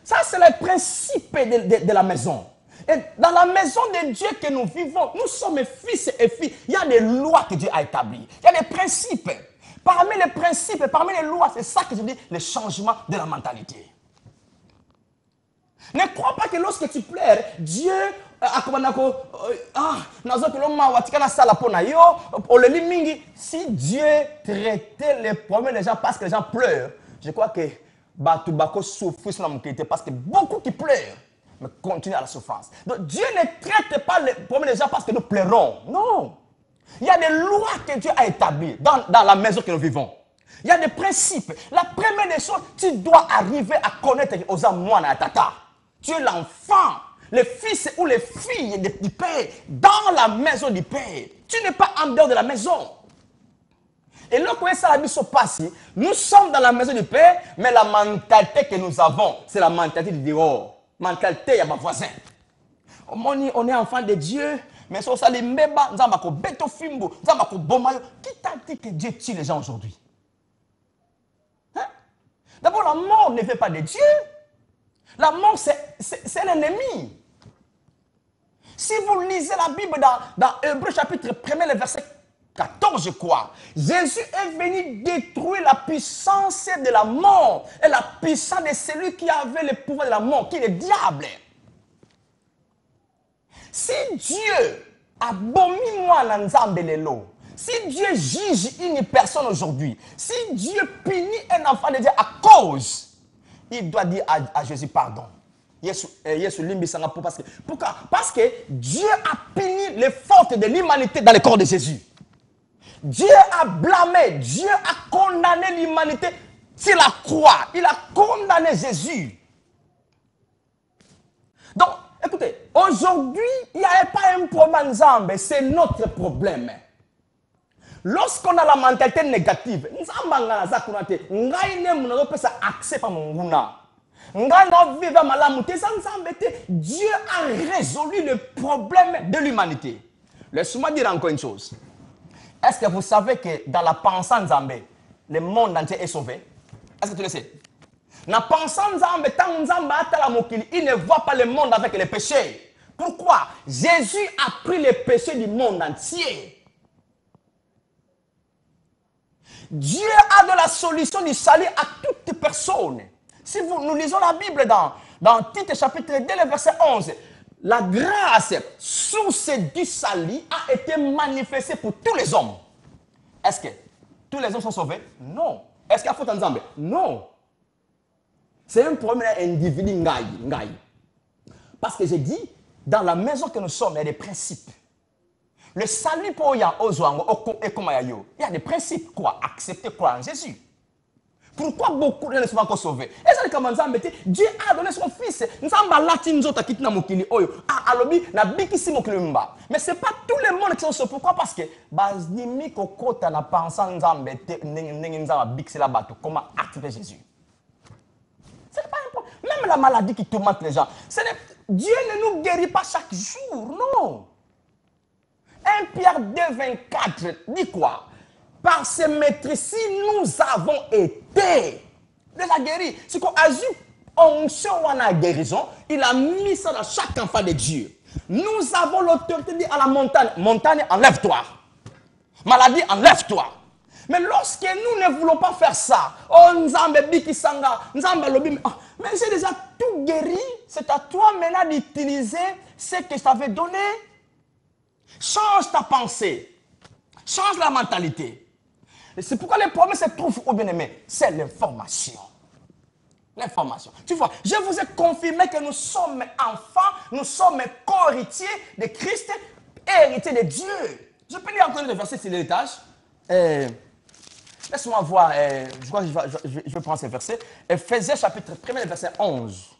Ça, c'est le principe de la maison. Et dans la maison de Dieu que nous vivons, nous sommes fils et filles. Il y a des lois que Dieu a établies. Il y a des principes. Parmi les principes, parmi les lois, c'est ça que je dis, le changement de la mentalité. Ne crois pas que lorsque tu pleures, Dieu si Dieu traitait les problèmes des gens parce que les gens pleurent, je crois que Batubako souffre parce que beaucoup qui pleurent, mais continuent à la souffrance. Donc Dieu ne traite pas les problèmes des gens parce que nous pleurons. Non. Il y a des lois que Dieu a établies dans la maison que nous vivons. Il y a des principes. La première des choses, tu dois arriver à connaître aux Amouana Tata. Tu es l'enfant, le fils ou les filles du Père, dans la maison du Père. Tu n'es pas en dehors de la maison. Et là, quand ça se passe, nous sommes dans la maison du Père, mais la mentalité que nous avons, c'est la mentalité du dehors. Mentalité, il y a ma voisin. On est enfant de Dieu, mais si on s'allie mbeba, nous avons beto fimbo, nous avons bomayo. Qui t'a dit que Dieu tue les gens aujourd'hui? Hein? D'abord, la mort ne fait pas de Dieu. La mort, c'est l'ennemi. Si vous lisez la Bible dans Hébreux chapitre 1, le verset 14, je crois, Jésus est venu détruire la puissance de la mort et la puissance de celui qui avait le pouvoir de la mort, qui est le diable. Si Dieu a bomi moi dans Nzambelelo, si Dieu juge une personne aujourd'hui, si Dieu punit un enfant de Dieu à cause, il doit dire à Jésus pardon. Pourquoi? Parce que Dieu a puni les fautes de l'humanité dans le corps de Jésus. Dieu a blâmé, Dieu a condamné l'humanité sur la croix. Il a condamné Jésus. Donc, écoutez, aujourd'hui, il n'y a pas un problème Nzambe, c'est notre problème. Lorsqu'on a la mentalité négative, Dieu a résolu le problème de l'humanité. Laisse-moi dire encore une chose. Est-ce que vous savez que dans la pensée Nzambe, le monde entier est sauvé? Est-ce que tu le sais? Dans la pensée Nzambe, il ne voit pas le monde avec les péchés. Pourquoi? Jésus a pris les péchés du monde entier. Dieu a de la solution du salut à toute personne. Si nous lisons la Bible dans Tite chapitre 2, le verset 11, la grâce, source du salut, a été manifestée pour tous les hommes. Est-ce que tous les hommes sont sauvés? Non. Est-ce qu'il y a faute en Zambie? Non. C'est un problème individuel. Parce que j'ai dit, dans la maison que nous sommes, il y a des principes. Le salut pour Yan Ozwango, il y a des principes, quoi. Accepter, croire en Jésus. Pourquoi beaucoup de gens ne sont pas encore sauvés? Et ça, comme Dieu a donné son fils. Mais ce n'est pas tous les mondes qui sont sauvés. Pourquoi? Parce que comment accepter Jésus? Ce n'est pas important. Même la maladie qui tourmente les gens. Dieu ne nous guérit pas chaque jour, non. 1 Pierre 2, 24 dit quoi? par ses maîtrises, nous avons été déjà guéris. C'est qu'on a eu onction ou la guérison, il a mis ça dans chaque enfant de Dieu. Nous avons l'autorité de dire à la montagne, montagne, enlève-toi. Maladie, enlève-toi. Mais lorsque nous ne voulons pas faire ça, oh Nzambe Bikisanga, Nzambe Lobi, mais j'ai déjà tout guéri, c'est à toi maintenant d'utiliser ce que je t'avais donné. Change ta pensée, change la mentalité. C'est pourquoi les problèmes se trouvent au bien-aimé, c'est l'information. L'information. Tu vois, je vous ai confirmé que nous sommes enfants, nous sommes co-héritiers de Christ, héritiers de Dieu. Je peux lire encore le verset sur l'étage. Laisse-moi voir, je crois que je vais prendre ce verset. Ephésiens chapitre 1, verset 11.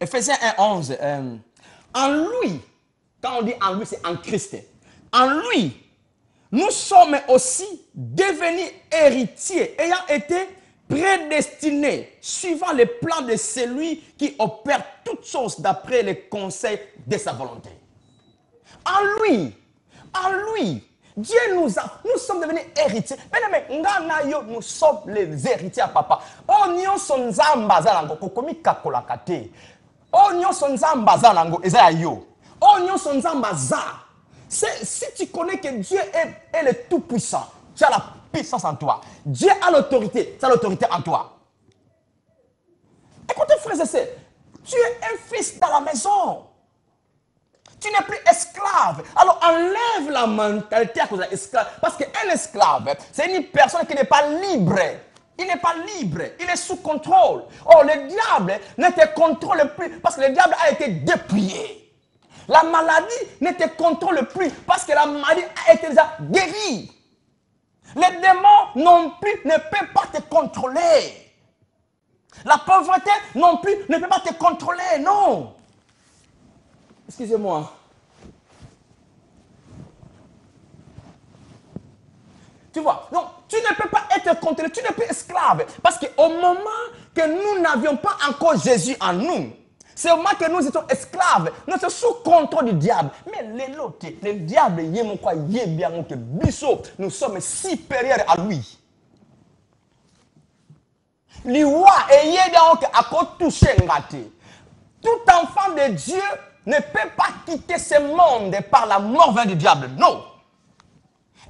Ephésiens 1, 11. En lui, quand on dit en lui, c'est en Christ. En lui, nous sommes aussi devenus héritiers, ayant été prédestinés, suivant les plans de celui qui opère toutes choses d'après les conseils de sa volonté. En lui, Dieu nous sommes devenus héritiers. Nous sommes les héritiers à papa. Oh, nous sommes zambazango, kokomi kakolakate. Oh, nous sommes zambazango, ezayo. Oh, nous sommes zambaza. Si tu connais que Dieu est le tout-puissant, tu as la puissance en toi. Dieu a l'autorité, tu as l'autorité en toi. Écoutez, frères et sœurs, tu es un fils dans la maison. Tu n'es plus esclave. Alors enlève la mentalité à cause de l'esclave. Parce qu'un esclave, c'est une personne qui n'est pas libre. Il n'est pas libre. Il est sous contrôle. Oh, le diable ne te contrôle plus parce que le diable a été dépouillé. La maladie ne te contrôle plus parce que la maladie a été déjà guérie. Les démons non plus ne peuvent pas te contrôler. La pauvreté non plus ne peut pas te contrôler, non. Excusez-moi. Tu vois, donc tu ne peux pas être contrôlé, tu n'es plus esclave. Parce qu'au moment que nous n'avions pas encore Jésus en nous, c'est au moment que nous étions esclaves, nous sommes sous contrôle du diable. Mais le diable, nous sommes supérieurs à lui. Tout enfant de Dieu ne peut pas quitter ce monde par la mort du diable. Non.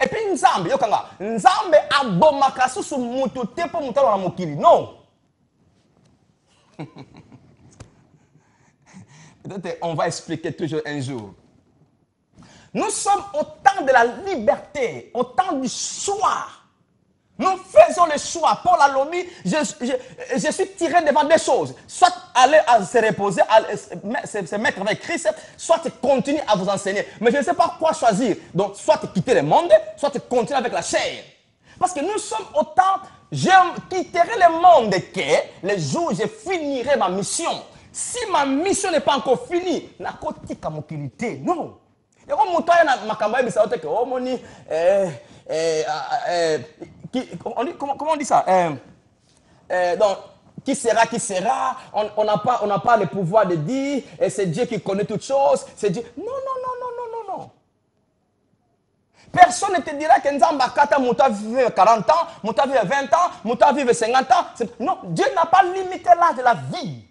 Et puis Nzambe, Nzambe abomaka susu mutu te po mutalo na mokili. Non. Peut-être on va expliquer toujours un jour. Nous sommes au temps de la liberté, au temps du choix. Nous faisons le choix. Paul a dit, je suis tiré devant deux choses. Soit aller à se reposer, se mettre avec Christ, soit continuer à vous enseigner. Mais je ne sais pas quoi choisir. Donc, soit quitter le monde, soit continuer avec la chair. Parce que nous sommes au temps, je quitterai le monde que le jour où je finirai ma mission. Si ma mission n'est pas encore finie, je ne peux pas m'occuper. Non. Et comme je comment on dit ça? Donc, qui sera, on n'a pas le pouvoir de dire, et c'est Dieu qui connaît toutes choses, c'est Dieu. Non. Personne ne te dira que Nzamba Kata Mouta vive 40 ans, Mouta vive 20 ans, Mouta vive 50 ans. Non, Dieu n'a pas limité l'âge de la vie.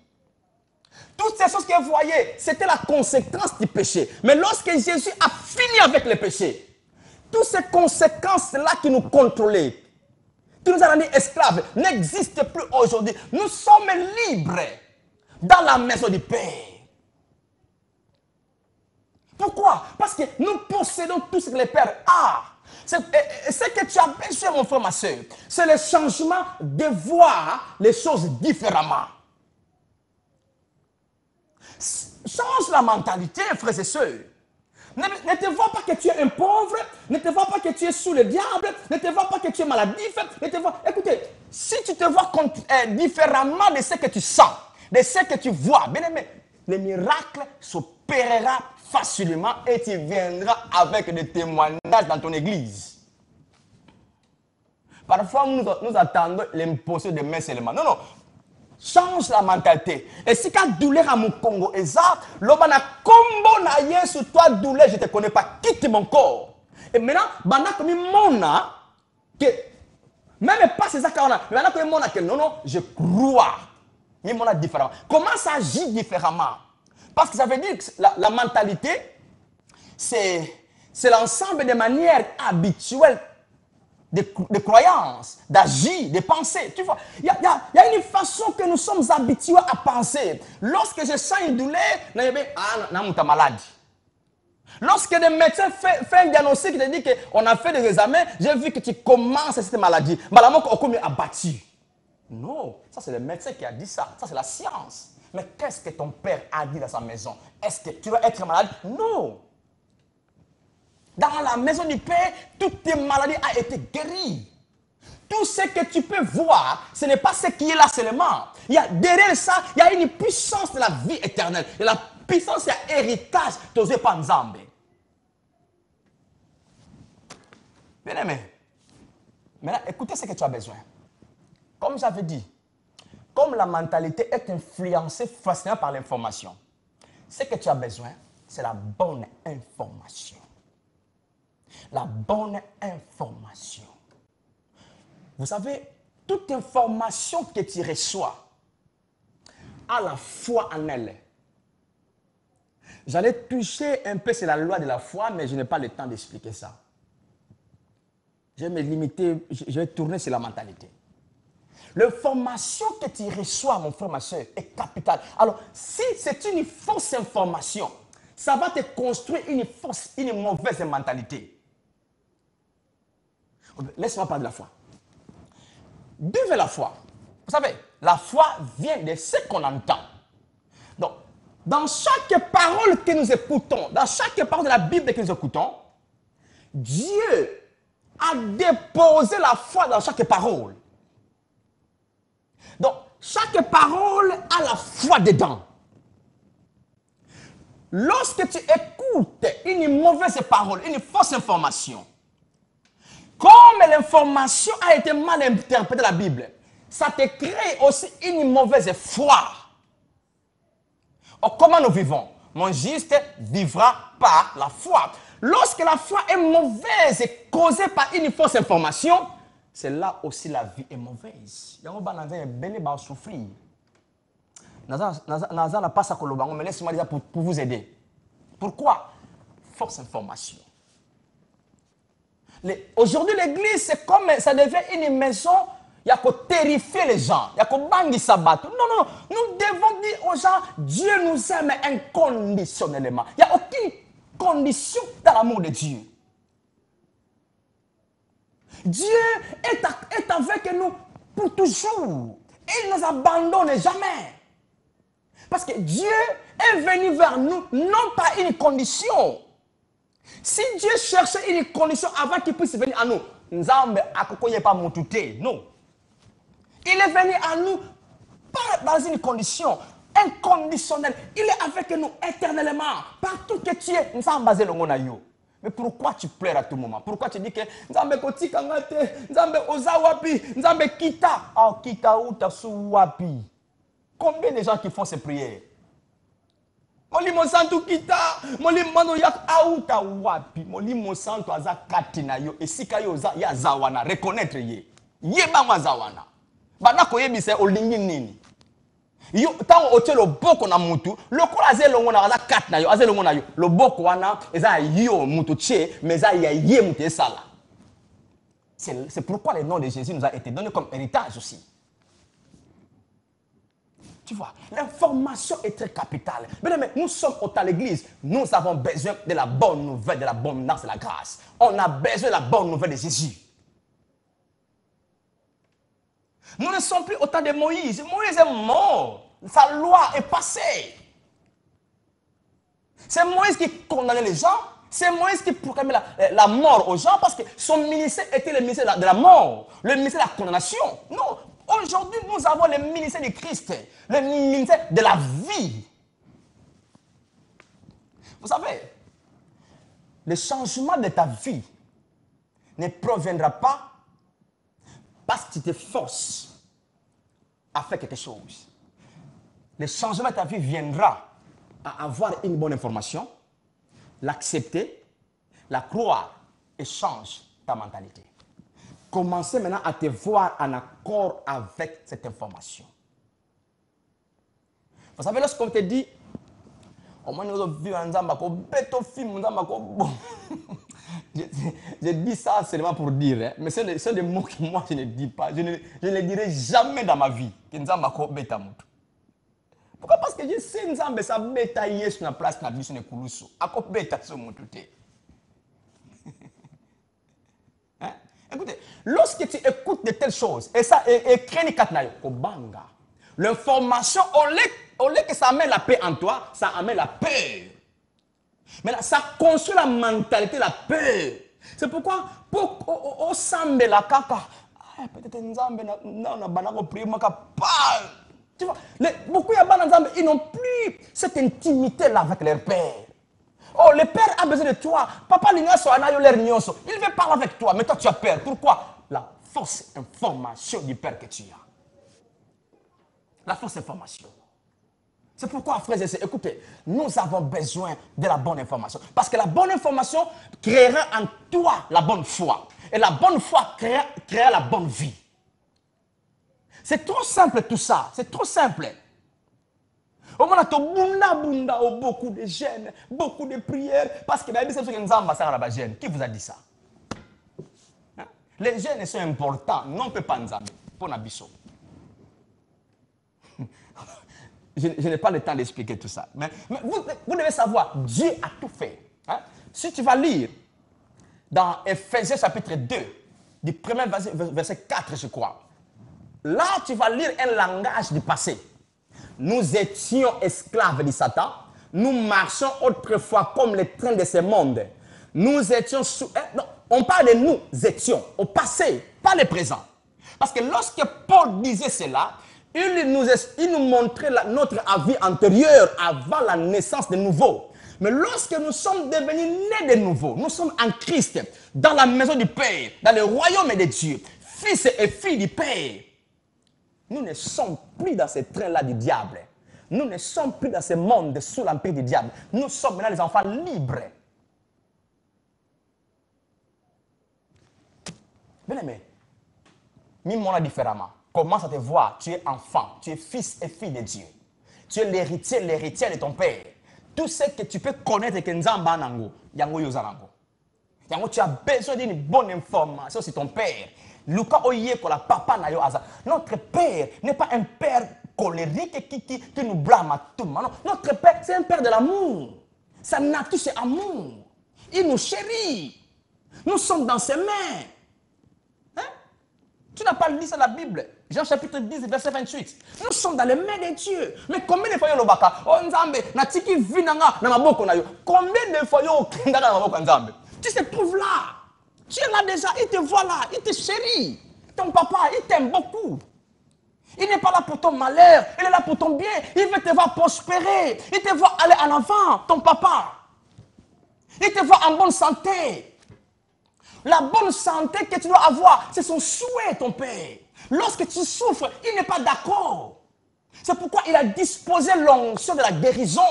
Toutes ces choses que vous voyez, c'était la conséquence du péché. Mais lorsque Jésus a fini avec le péché, toutes ces conséquences-là qui nous contrôlaient, qui nous a rendus esclaves, n'existent plus aujourd'hui. Nous sommes libres dans la maison du Père. Pourquoi? Parce que nous possédons tout ce que le Père a. Ce que tu as besoin, mon frère, ma soeur, c'est le changement de voir les choses différemment. Change la mentalité, frères et sœurs. Ne te vois pas que tu es un pauvre, ne te vois pas que tu es sous le diable, ne te vois pas que tu es maladif. Écoutez, si tu te vois différemment de ce que tu sens, de ce que tu vois, bien aimé, le miracle s'opérera facilement et tu viendras avec des témoignages dans ton église. Parfois, nous attendons l'imposition de main seulement. Non. Change la mentalité. Et si quand douleur à mon Congo exact, l'homme na combo na yesu toi douleur, je te connais pas, quitte mon corps. Et maintenant, bana comme mona que même pas c'est ça qu'on a. Mais maintenant comme mona que non je crois. Mais mona différemment. Comment ça agit différemment? Parce que ça veut dire que la mentalité c'est l'ensemble des manières habituelles de croyances, d'agir, de penser. Tu vois, il y a une façon que nous sommes habitués à penser. Lorsque je sens une douleur, je suis malade. Lorsque le médecin fait un diagnostic, il te dit qu'on a fait des examens, j'ai vu que tu commences cette maladie. Maladie on est abattu. Non, ça c'est le médecin qui a dit ça. Ça c'est la science. Mais qu'est-ce que ton père a dit dans sa maison? Est-ce que tu vas être malade? Non. Dans la maison du Père, toutes tes maladies ont été guéries. Tout ce que tu peux voir, ce n'est pas ce qui est là seulement. Derrière ça, il y a une puissance de la vie éternelle. Et la puissance, c'est un héritage de Panzambe. Bien aimé. Maintenant, écoutez ce que tu as besoin. Comme j'avais dit, comme la mentalité est influencée facilement par l'information, ce que tu as besoin, c'est la bonne information. La bonne information. Vous savez, toute information que tu reçois a la foi en elle. J'allais toucher un peu sur la loi de la foi, mais je n'ai pas le temps d'expliquer ça. Je vais me limiter, je vais tourner sur la mentalité. L'information que tu reçois, mon frère, ma soeur, est capitale. Alors, si c'est une fausse information, ça va te construire une mauvaise mentalité. Laisse-moi parler de la foi. D'où vient la foi? Vous savez, la foi vient de ce qu'on entend. Donc, dans chaque parole que nous écoutons, dans chaque parole de la Bible que nous écoutons, Dieu a déposé la foi dans chaque parole. Donc, chaque parole a la foi dedans. Lorsque tu écoutes une mauvaise parole, une fausse information, comme l'information a été mal interprétée dans la Bible, ça te crée aussi une mauvaise foi. Or, comment nous vivons? Mon juste vivra par la foi. Lorsque la foi est mauvaise et causée par une fausse information, c'est là aussi la vie est mauvaise. Il y a un béni qui souffrir. Naza n'a pas ça mais laissez-moi dire pour vous aider. Pourquoi? Fausse information. Aujourd'hui, l'église, c'est comme ça devient une maison, il y a qu'à terrifier les gens, il y a qu'à bangui sabat. Non, nous devons dire aux gens, Dieu nous aime inconditionnellement. Il n'y a aucune condition dans l'amour de Dieu. Dieu est avec nous pour toujours. Il ne nous abandonne jamais. Parce que Dieu est venu vers nous, non pas une condition. Si Dieu cherchait une condition avant qu'il puisse venir à nous, Nzambe akokoye pas moutouté, non. Il est venu à nous pas dans une condition inconditionnelle. Il est avec nous éternellement. Partout que tu es, Nzambe basé le monayo. Mais pourquoi tu pleures à tout moment? Pourquoi tu dis que Nzambe koti kangate, Nzambe ozawapi, Nzambe kita, ah kita uta suwapi. Combien de gens qui font ces prières? Molimo santo kita, molimo no yak auta wapi, molimo santo aza katina yo, esika yo ya zawana, reconnaître ye. Ye ba zawana. Bana koyebise olingi nini. Yo tango otie loboko na mutu, lokola azelongo na aza katina yo, azelongo na yo, loboko wana eza yo mutu tche, mais eza ya ye mutu esala. C'est pourquoi le nom de Jésus nous a été donné comme héritage aussi. Tu vois, l'information est très capitale. Mais nous sommes à l'église. Nous avons besoin de la bonne nouvelle, de l'abondance de la grâce. On a besoin de la bonne nouvelle de Jésus. Nous ne sommes plus au temps de Moïse. Moïse est mort. Sa loi est passée. C'est Moïse qui condamnait les gens. C'est Moïse qui proclamait la mort aux gens parce que son ministère était le ministère de la mort, le ministère de la condamnation. Non. Aujourd'hui, nous avons le ministère de Christ, le ministère de la vie. Vous savez, le changement de ta vie ne proviendra pas parce que tu te forces à faire quelque chose. le changement de ta vie viendra à avoir une bonne information, l'accepter, la croire et change ta mentalité. Commencez maintenant à te voir en accord avec cette information. Vous savez, lorsqu'on te dit, au moins nous avons vu un zambako, beto film, zambako, bon. Je dis ça seulement pour dire, hein, mais c'est des mots que moi je ne dis pas. Je ne dirai jamais dans ma vie que zambako beta mutu. Pourquoi? Parce que je sais que ça beta yes na place na biso ne kulusu. Ako beta so mutu te. Hein? Écoutez, lorsque tu écoutes de telles choses, et ça, et craigne katnayo, kobanga. L'information, au lieu que ça amène la paix en toi, ça amène la peur. Mais là, ça construit la mentalité, la peur. C'est pourquoi, au sambe la kaka, peut-être nzambe na banako prier maka pas. Tu vois, beaucoup de nzambe, ils n'ont plus cette intimité-là avec leur père. Oh, le père a besoin de toi. Papa l'ignoso anayo l'air ignoso. Il veut parler avec toi, mais toi tu as peur. Pourquoi? La fausse information du père que tu as. La fausse information. C'est pourquoi, frères et sœurs, écoutez, nous avons besoin de la bonne information. Parce que la bonne information créera en toi la bonne foi. Et la bonne foi créera la bonne vie. C'est trop simple tout ça. C'est trop simple. Au moment où beaucoup de jeûnes, beaucoup de prières, parce que qui vous a dit ça? Hein? Les jeûnes sont importants, non peut pas nous amener pour Nabiso. Je n'ai pas le temps d'expliquer tout ça. Mais vous devez savoir, Dieu a tout fait. Hein? Si tu vas lire dans Ephésiens chapitre 2, du premier verset 4, je crois, là tu vas lire un langage du passé. Nous étions esclaves de Satan. Nous marchions autrefois comme les trains de ce monde. Nous étions non, on parle de nous étions au passé, pas le présent. Parce que lorsque Paul disait cela, il nous montrait notre avis antérieur avant la naissance de nouveau. Mais lorsque nous sommes devenus nés de nouveau, nous sommes en Christ, dans la maison du Père, dans le royaume de Dieu, fils et filles du Père. Nous ne sommes plus dans ce train-là du diable. Nous ne sommes plus dans ce monde sous l'empire du diable. Nous sommes maintenant les enfants libres. Bien aimé, mets-moi différemment. Commence à te voir. Tu es enfant, tu es fils et fille de Dieu. Tu es l'héritier de ton père. Tout ce que tu peux connaître que Nzamba nango, yango yozarango. Yango, tu as besoin d'une bonne information sur ton père. Luka oye ko la papa na yo aza. Notre père n'est pas un père colérique qui nous blâme à tout moment. Non, notre père, c'est un père de l'amour. Sa nature, c'est amour. Il nous chérit. Nous sommes dans ses mains. Hein? Tu n'as pas lu ça dans la Bible. Jean chapitre 10, verset 28. Nous sommes dans les mains de Dieu. Mais combien de fois yo lobaka? Oh Nzambe, na tiki vinanga na maboko na yo. Combien de fois yo kenda na maboko Nzambe? Tu te trouves là. Tu es là déjà, il te voit là, il te chérit. Ton papa, il t'aime beaucoup. Il n'est pas là pour ton malheur, il est là pour ton bien. Il veut te voir prospérer. Il te voit aller en avant, ton papa. Il te voit en bonne santé. La bonne santé que tu dois avoir, c'est son souhait, ton père. Lorsque tu souffres, il n'est pas d'accord. C'est pourquoi il a disposé l'onction de la guérison.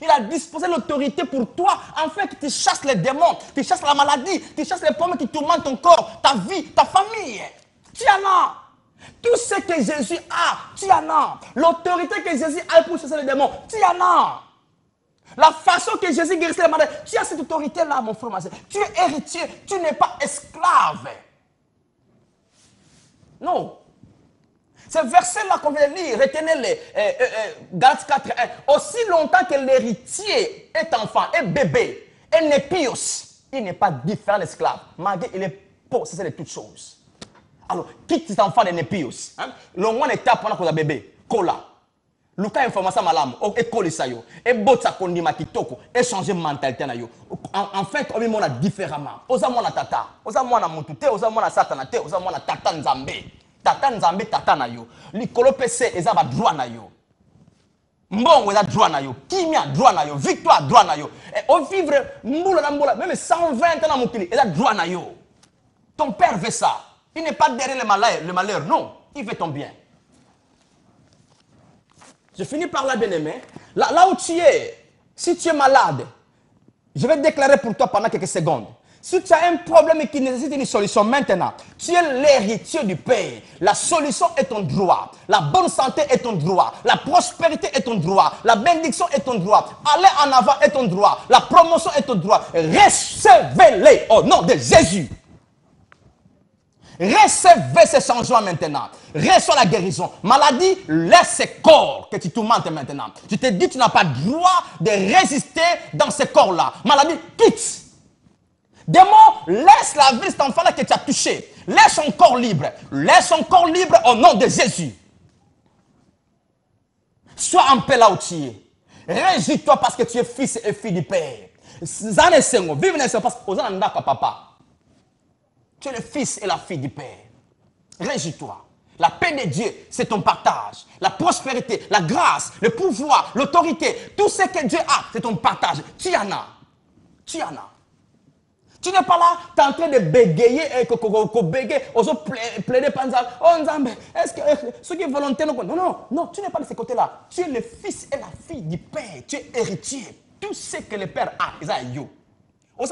Il a disposé l'autorité pour toi, afin que tu chasses les démons, tu chasses la maladie, tu chasses les problèmes qui tourmentent ton corps, ta vie, ta famille. Tu en as. Tout ce que Jésus a, tu en as. L'autorité que Jésus a pour chasser les démons, tu en as. La façon que Jésus guérissait les malades, tu as cette autorité-là, mon frère, ma soeur. Tu es héritier, tu n'es pas esclave. Non. Ce verset-là qu'on vient de lire, retenez-les, Galates 4:1. Aussi longtemps que l'héritier est enfant, est bébé, est népios, il n'est pas différent d'esclave. Malgré il est possessé de toutes choses. Alors, quitte cet enfant de népios. Le moins étape pendant qu'on a bébé, cola. Luka information malamu, et kolisayo, et botsa kondima kitoko, et changer mentalité na yo. En fait, on mona différemment. Oza mona tata, oza mona mutute, oza mona satanate, oza mona tata nzambe. Tata nzambe tata na yo. Likolo pese eza ba droit na yo. Mbongo eza droit na yo. Kimia droit na yo. Victoire droit na yo. Et au vivre mbula na mbula, même 120 ans na mukili, eza droit na yo. Ton père veut ça. Il n'est pas derrière le malheur, non. Il veut ton bien. Je finis par là, bien-aimé. Là où tu es, si tu es malade, je vais déclarer pour toi pendant quelques secondes. Si tu as un problème qui nécessite une solution maintenant, tu es l'héritier du Père. La solution est ton droit. La bonne santé est ton droit. La prospérité est ton droit. La bénédiction est ton droit. Aller en avant est ton droit. La promotion est ton droit. Recevez-les au nom de Jésus. Recevez ces changements maintenant. Reçois la guérison. Maladie, laisse ce corps que tu tourmentes maintenant. Tu te dis que tu n'as pas le droit de résister dans ce corps-là. Maladie, quitte. Démon, laisse la vie de cet enfant-là que tu as touché. Laisse son corps libre. Laisse son corps libre au nom de Jésus. Sois en paix là où tu es. Réjouis-toi parce que tu es fils et fille du Père. Vive dans ce parce que papa. Tu es le fils et la fille du Père. Réjouis-toi. La paix de Dieu, c'est ton partage. La prospérité, la grâce, le pouvoir, l'autorité, tout ce que Dieu a, c'est ton partage. Tu en as. Tu en as. Tu n'es pas là, tu es en train de bégayer et bégayer, plaider panzal. Oh Nzambe, est-ce que ceux qui sont volontaires, non, tu n'es pas de ce côté-là. Tu es le fils et la fille du Père. Tu es héritier. Tout ce que le Père a, c'est à you. Non,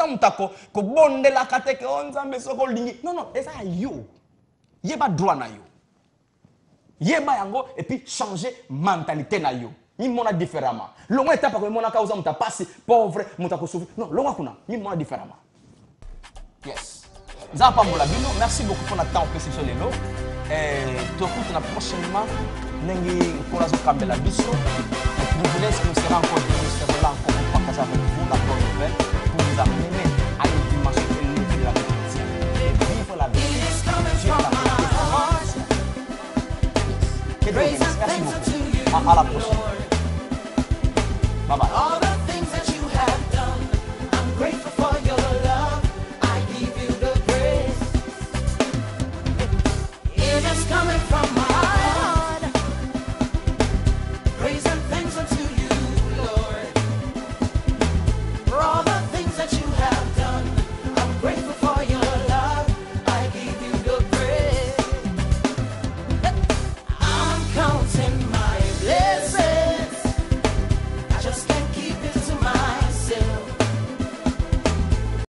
c'est à you. Il y a pas droit na you. Il y a pas et puis changer mentalité na you. Il y a différemment. L'on est pas comme mon cause, on passé pauvre, mon ta souffrir. Non, l'on a il y a différemment. Yes. Merci beaucoup pour notre temps que c'est sur les lots. Et tout le prochainement, nous allons faire la mission. Nous voulons que nous serons encore là pour partager avec vous la bonne nouvelle, pour vous amener à une dimension élevée de la vie chrétienne. Et vivre la vie. Dieu la vie. Que Dieu vous bénisse. Merci beaucoup. À la prochaine.